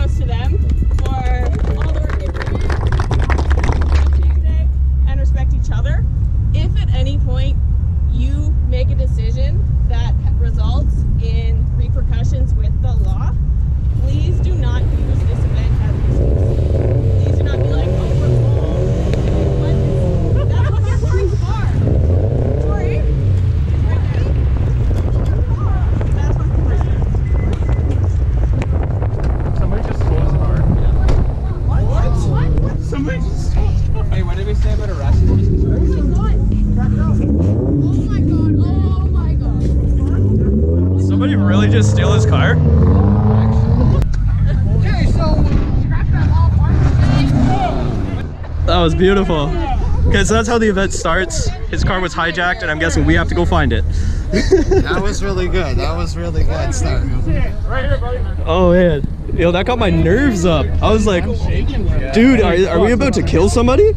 kudos to them for all the work they put in today and respect each other. If at any point you make a decision that results in repercussions with the law, please do not use this event as an excuse. Please do not be like, oh, we're home. That's what your parents are. Tori, it's right there. That's what your parents are. Somebody just stole his car. What? Somebody just stole his car. Hey, what did we say about arresting these people? Oh my god. Oh my god. Somebody really just steal his car? That was beautiful. Okay, so that's how the event starts. His car was hijacked, and I'm guessing we have to go find it. That was really good. That was really good stuff. Right here, buddy. Oh man, yo, that got my nerves up. I was like, dude, are we about to kill somebody?